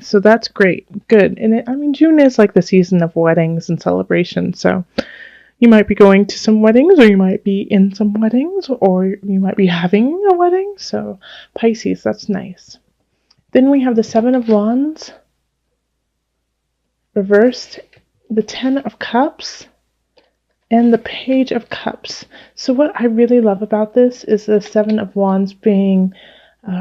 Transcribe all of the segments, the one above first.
weddings. So that's great. Good. And I mean, June is like the season of weddings and celebrations. So you might be going to some weddings, or you might be in some weddings, or you might be having a wedding. So Pisces, that's nice. Then we have the Seven of Wands reversed, the Ten of Cups, and the Page of Cups. So what I really love about this is the Seven of Wands being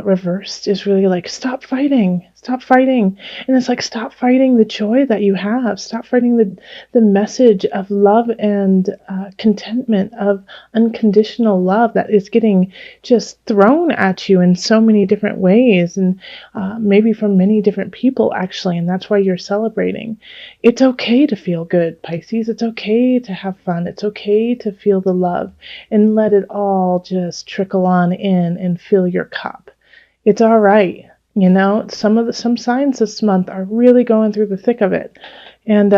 reversed is really like, stop fighting, and it's like, stop fighting the joy that you have, stop fighting the message of love and contentment, of unconditional love that is getting just thrown at you in so many different ways, and maybe from many different people actually, and that's why you're celebrating. It's okay to feel good, Pisces. It's okay to have fun. It's okay to feel the love and let it all just trickle on in and fill your cup. It's all right. You know, some signs this month are really going through the thick of it. And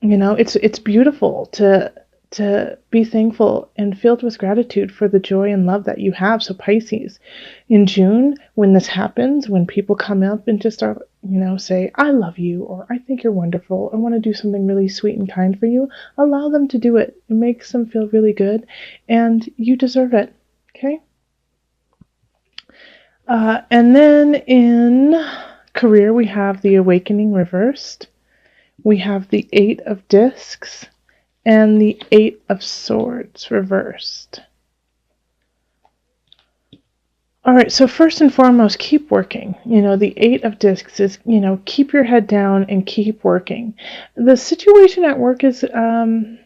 you know, it's beautiful to be thankful and filled with gratitude for the joy and love that you have. So Pisces, in June, when this happens, when people come up and just start, you know, say, I love you, or I think you're wonderful, I want to do something really sweet and kind for you, allow them to do it. It makes them feel really good, and you deserve it. Okay? And then in career, we have the Awakening reversed. We have the Eight of Discs and the Eight of Swords reversed. All right, so first and foremost, keep working. You know, the Eight of Discs is, you know, keep your head down and keep working. The situation at work is a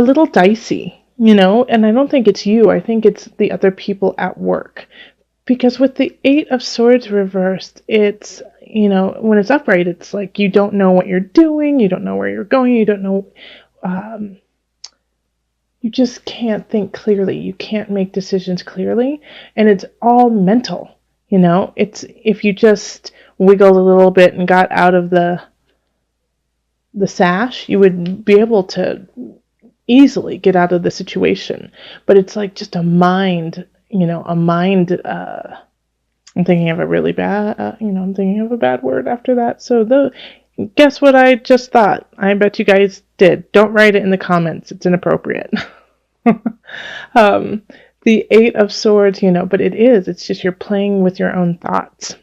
little dicey. You know, and I don't think it's you. I think it's the other people at work. Because with the Eight of Swords reversed, it's, you know, when it's upright, it's like you don't know what you're doing, you don't know where you're going, you don't know, you just can't think clearly. You can't make decisions clearly. And it's all mental, you know. It's, if you just wiggled a little bit and got out of the sash, you would be able to easily get out of the situation. But it's like just a mind, you know, I'm thinking of a really bad, I'm thinking of a bad word after that. So guess what I just thought? I bet you guys did. Don't write it in the comments. It's inappropriate. The Eight of Swords, you know, but it's just you're playing with your own thoughts.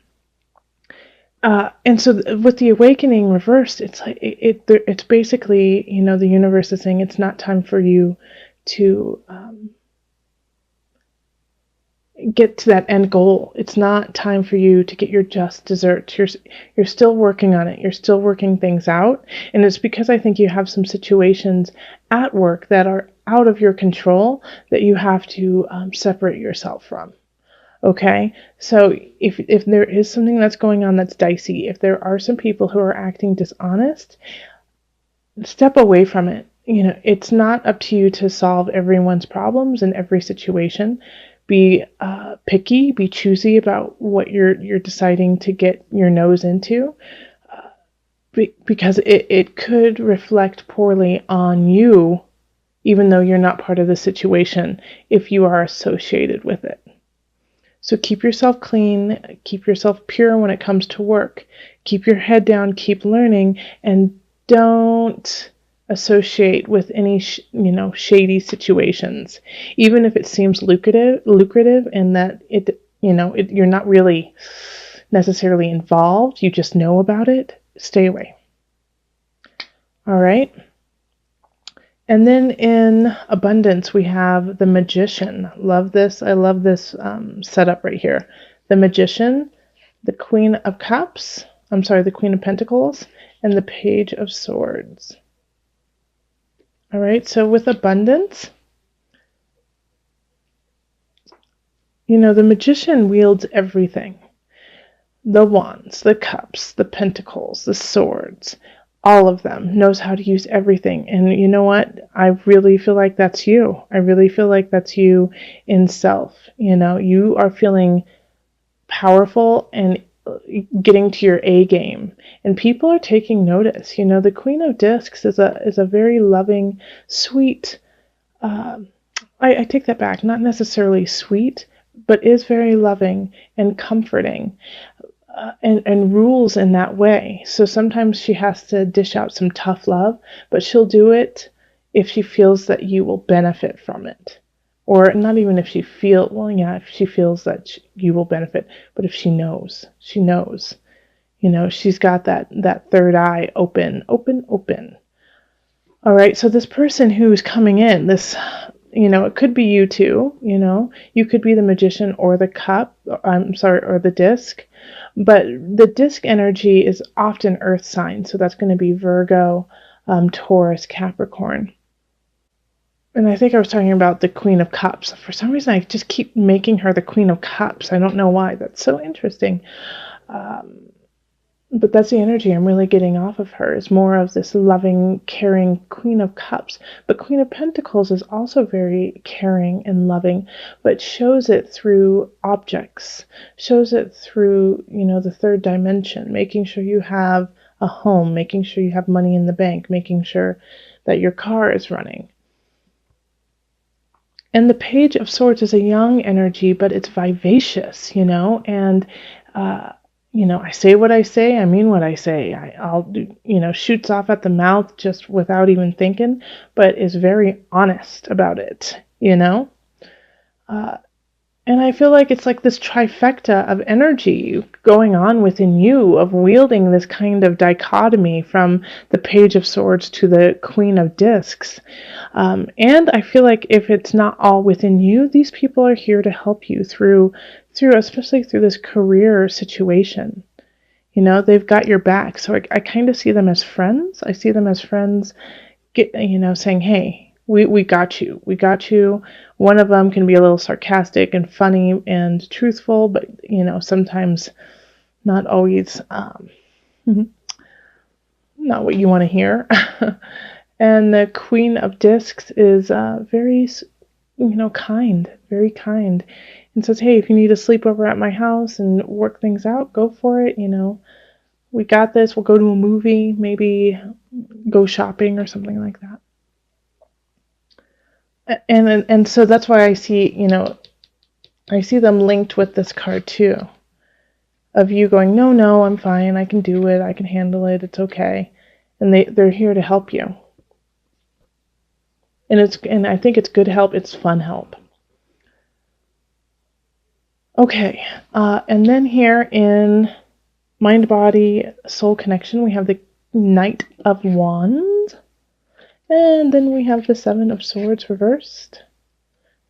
And so with the Awakening reversed, it's like it's basically, you know, the universe is saying it's not time for you to get to that end goal. It's not time for you to get your just desserts. You're still working on it. You're still working things out. And it's because I think you have some situations at work that are out of your control that you have to separate yourself from. Okay, so if there is something that's going on that's dicey, if there are some people who are acting dishonest, step away from it. You know, it's not up to you to solve everyone's problems in every situation. Be picky, be choosy about what you're deciding to get your nose into, because it could reflect poorly on you, even though you're not part of the situation, if you are associated with it. So keep yourself clean, keep yourself pure when it comes to work. Keep your head down, keep learning, and don't associate with any shady situations. Even if it seems lucrative and that you're not really necessarily involved, you just know about it, stay away. All right. And then in abundance, we have the Magician. Love this. I love this setup right here. The Magician, the Queen of Cups, the Queen of Pentacles, and the Page of Swords. All right, so with abundance, you know, the Magician wields everything. The wands, the cups, the pentacles, the swords, all of them, knows how to use everything. And you know what? I really feel like that's you. I really feel like that's you in self. You know, you are feeling powerful and getting to your A game. And people are taking notice. You know, the Queen of Discs is a very loving, sweet, I take that back, not necessarily sweet, but is very loving and comforting, and rules in that way. So sometimes she has to dish out some tough love, but she'll do it if she feels that you will benefit from it. Or not even if she feels, well, yeah, if she feels that you will benefit, but if she knows, she knows. She's got that third eye open, open, open. All right, so this person who's coming in, it could be you too, you could be the magician or the cup, or the disc, but the disc energy is often earth signs, so that's going to be Virgo, Taurus, Capricorn. And I think I was talking about the Queen of Cups. For some reason, I just keep making her the Queen of Cups. I don't know why. That's so interesting. But that's the energy I'm really getting off of her, is more of this loving, caring Queen of Cups. But Queen of Pentacles is also very caring and loving, but shows it through objects, shows it through, the third dimension, making sure you have a home, making sure you have money in the bank, making sure that your car is running. And the Page of Swords is a young energy, but it's vivacious, and I say what I say, I mean what I say. I'll do, shoots off at the mouth just without even thinking, but is very honest about it, And I feel like it's like this trifecta of energy going on within you, of wielding this kind of dichotomy from the Page of Swords to the Queen of Discs. And I feel like if it's not all within you, these people are here to help you through especially through this career situation. They've got your back. So I kind of see them as friends. I see them as friends, saying, hey, we got you. We got you. One of them can be a little sarcastic and funny and truthful, but, sometimes not always not what you want to hear. And the Queen of Discs is very, kind, very kind, and says, hey, if you need a sleepover at my house and work things out, go for it. We got this. We'll go to a movie, maybe go shopping or something like that. And so that's why I see, I see them linked with this card too, of you going, no, I'm fine. I can do it. I can handle it. It's okay. And they're here to help you. And I think it's good help. It's fun help. Okay. And then here in Mind, Body, Soul Connection, we have the Knight of Wands. And then we have the Seven of Swords reversed.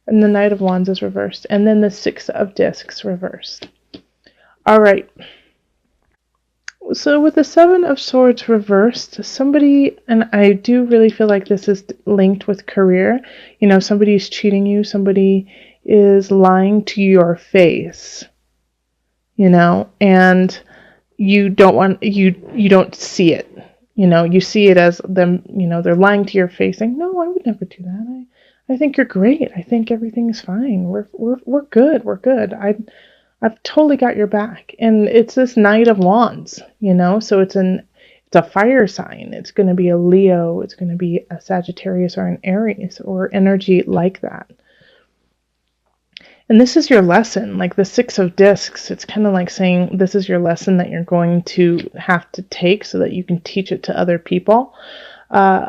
And the Knight of Wands is reversed. And then the Six of Discs reversed. All right. So with the Seven of Swords reversed, somebody, and I do really feel like this is linked with career, somebody's cheating you, somebody is lying to your face, and you don't see it. You see it as them, they're lying to your face saying, no, I would never do that. I think you're great. I think everything's fine. We're good. We're good. I've totally got your back. And it's this Knight of Wands, so it's a fire sign. It's going to be a Leo. It's going to be a Sagittarius or an Aries or energy like that. And this is your lesson, like the Six of Discs. It's kind of like saying this is your lesson that you're going to have to take so that you can teach it to other people, of,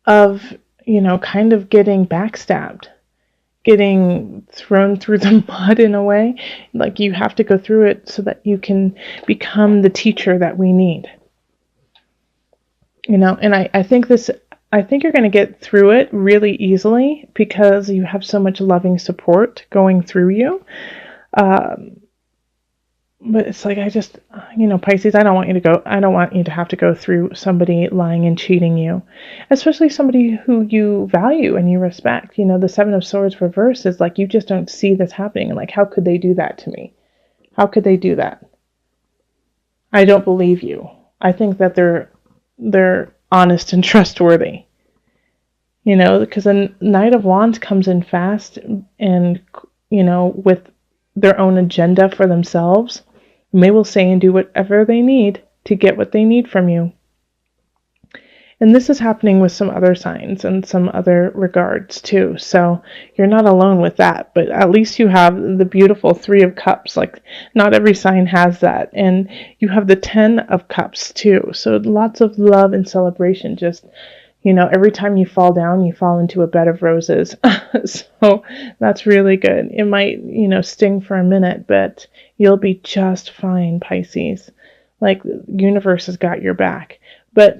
kind of getting backstabbed, getting thrown through the mud in a way. Like you have to go through it so that you can become the teacher that we need. And I think you're going to get through it really easily because you have so much loving support going through you. But it's like, Pisces, I don't want you to have to go through somebody lying and cheating you, especially somebody who you value and you respect. The Seven of Swords reverse is like, you just don't see this happening. And like, how could they do that to me? How could they do that? I don't believe you. I think that they're honest and trustworthy. Because the Knight of Wands comes in fast and, with their own agenda for themselves. And they will say and do whatever they need to get what they need from you. And this is happening with some other signs and some other regards too. So you're not alone with that, but at least you have the beautiful Three of Cups. Like, not every sign has that. And you have the 10 of Cups too. So lots of love and celebration. Just, every time you fall down, you fall into a bed of roses. So that's really good. It might, sting for a minute, but you'll be just fine, Pisces. Like, the universe has got your back. But,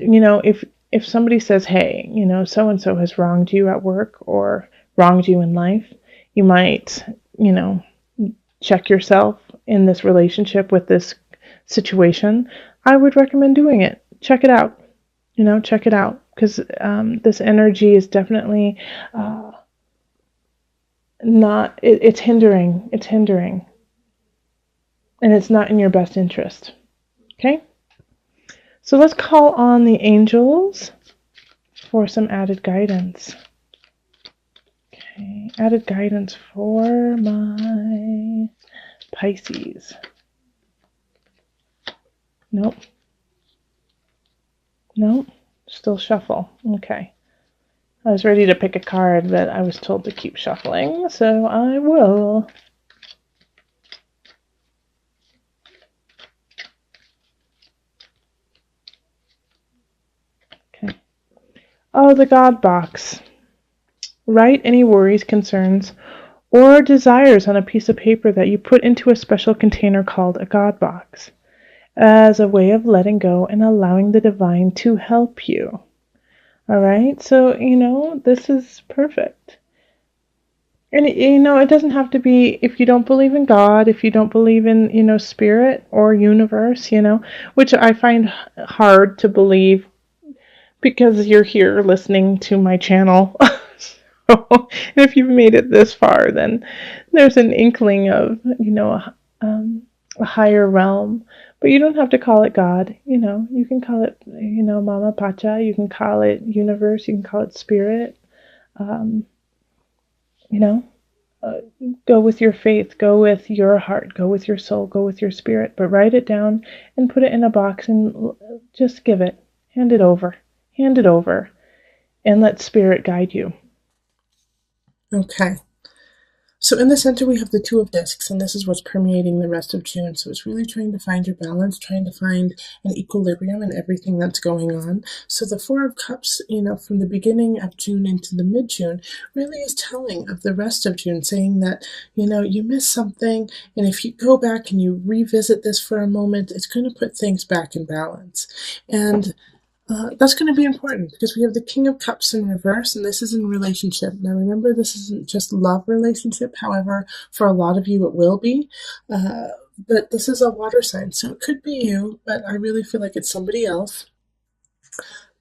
if somebody says, hey, so and so has wronged you at work or wronged you in life, you might, check yourself in this relationship with this situation. I would recommend doing it. Check it out. Check it out, because this energy is definitely not, it's hindering. It's hindering. And it's not in your best interest. Okay? So let's call on the angels for some added guidance. Okay, added guidance for my Pisces. Nope. Still shuffle. Okay. I was ready to pick a card, but I was told to keep shuffling, so I will. Okay. Oh, the God box. Write any worries, concerns, or desires on a piece of paper that you put into a special container called a God box, as a way of letting go and allowing the divine to help you. All right, so, this is perfect. And, it doesn't have to be, if you don't believe in God, if you don't believe in, spirit or universe, which I find hard to believe because you're here listening to my channel. So, and if you've made it this far, then there's an inkling of, a higher realm. But you don't have to call it God. You can call it, Mama Pacha. You can call it universe. You can call it spirit. You know, go with your faith. Go with your heart. Go with your soul. Go with your spirit. But write it down and put it in a box and just give it. Hand it over. Hand it over. And let spirit guide you. Okay. So in the center, we have the Two of Discs, and this is what's permeating the rest of June. So it's really trying to find your balance, trying to find an equilibrium in everything that's going on. So the Four of Cups, from the beginning of June into the mid-June, really is telling of the rest of June, saying that, you missed something, and if you go back and you revisit this for a moment, it's going to put things back in balance. And that's going to be important because we have the King of Cups in reverse, and this is in relationship. Now, remember, this isn't just love relationship. However, for a lot of you, it will be. But this is a water sign, so it could be you, but I really feel like it's somebody else.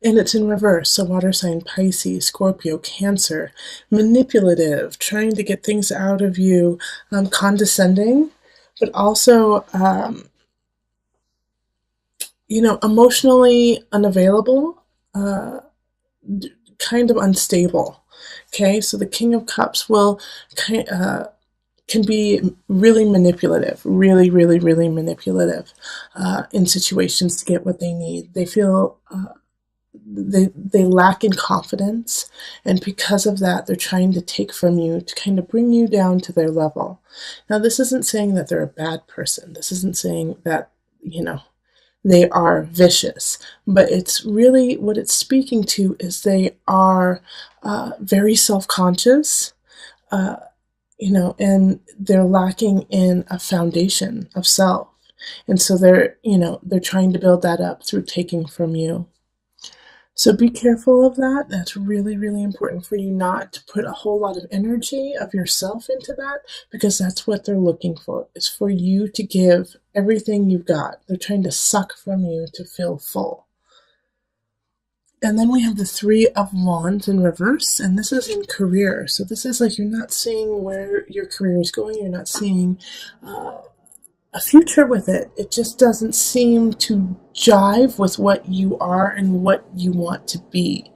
And it's in reverse, so water sign Pisces, Scorpio, Cancer, manipulative, trying to get things out of you, condescending, but also emotionally unavailable, kind of unstable. Okay, so the King of Cups can be really manipulative, really, really, really manipulative in situations to get what they need. They feel they lack in confidence, and because of that, they're trying to take from you to kind of bring you down to their level. Now, this isn't saying that they're a bad person. This isn't saying that they are vicious, but it's really what it's speaking to is they are very self-conscious, and they're lacking in a foundation of self. And so they're trying to build that up through taking from you. So be careful of that. That's really, really important for you not to put a whole lot of energy of yourself into that, because that's what they're looking for, is for you to give everything you've got. They're trying to suck from you to feel full. And then we have the Three of Wands in reverse, and this is in career. So this is like you're not seeing where your career is going. You're not seeing a future with it. It just doesn't seem to jive with what you are and what you want to be.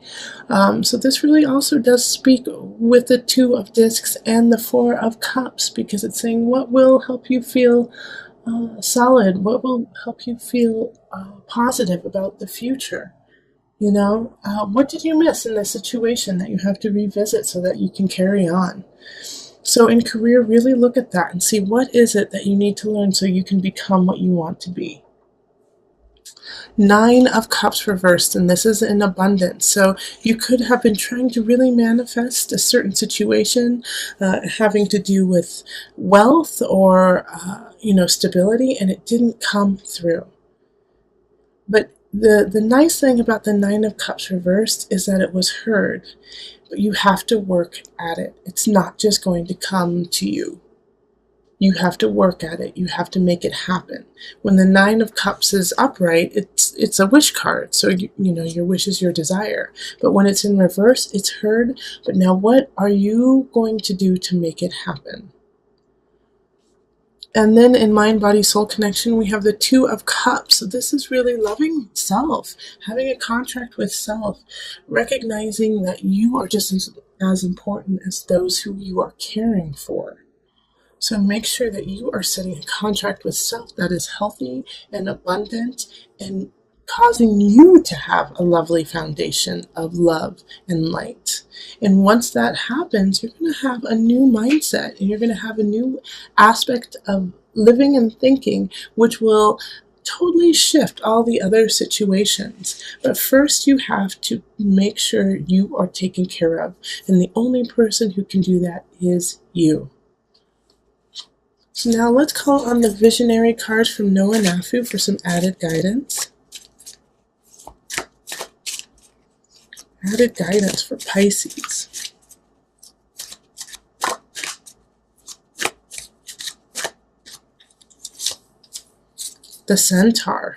So this really also does speak with the Two of Discs and the Four of Cups, because it's saying what will help you feel solid, what will help you feel positive about the future. What did you miss in this situation that you have to revisit so that you can carry on? So in career, really look at that and see what is it that you need to learn so you can become what you want to be. Nine of Cups reversed, and this is in abundance. So you could have been trying to really manifest a certain situation having to do with wealth or, stability, and it didn't come through. But the nice thing about the Nine of Cups reversed is that it was heard, but you have to work at it. It's not just going to come to you. You have to work at it. You have to make it happen. When the Nine of Cups is upright, it's a wish card. So your wish is your desire. But when it's in reverse, it's heard. But now what are you going to do to make it happen? And then in mind, body, soul connection, we have the Two of Cups. So this is really loving self, having a contract with self, recognizing that you are just as important as those who you are caring for. So make sure that you are setting a contract with self that is healthy and abundant and causing you to have a lovely foundation of love and light. And once that happens, you're going to have a new mindset and you're going to have a new aspect of living and thinking, which will totally shift all the other situations. But first, you have to make sure you are taken care of. And the only person who can do that is you. So now let's call on the visionary cards from Noah Nafu for some added guidance. Added guidance for Pisces. The Centaur.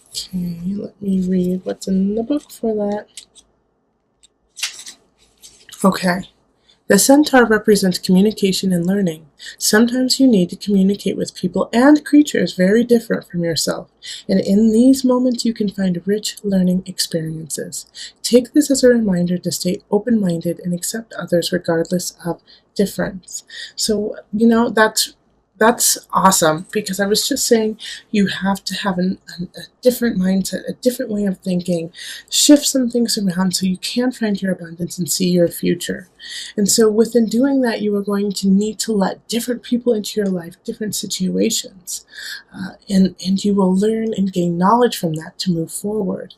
Okay, let me read what's in the book for that. Okay. The centaur represents communication and learning. Sometimes you need to communicate with people and creatures very different from yourself, and in these moments you can find rich learning experiences. Take this as a reminder to stay open-minded and accept others regardless of difference. So, that's awesome, because I was just saying you have to have a different mindset, a different way of thinking, shift some things around so you can find your abundance and see your future. And so within doing that, you are going to need to let different people into your life, different situations, and you will learn and gain knowledge from that to move forward.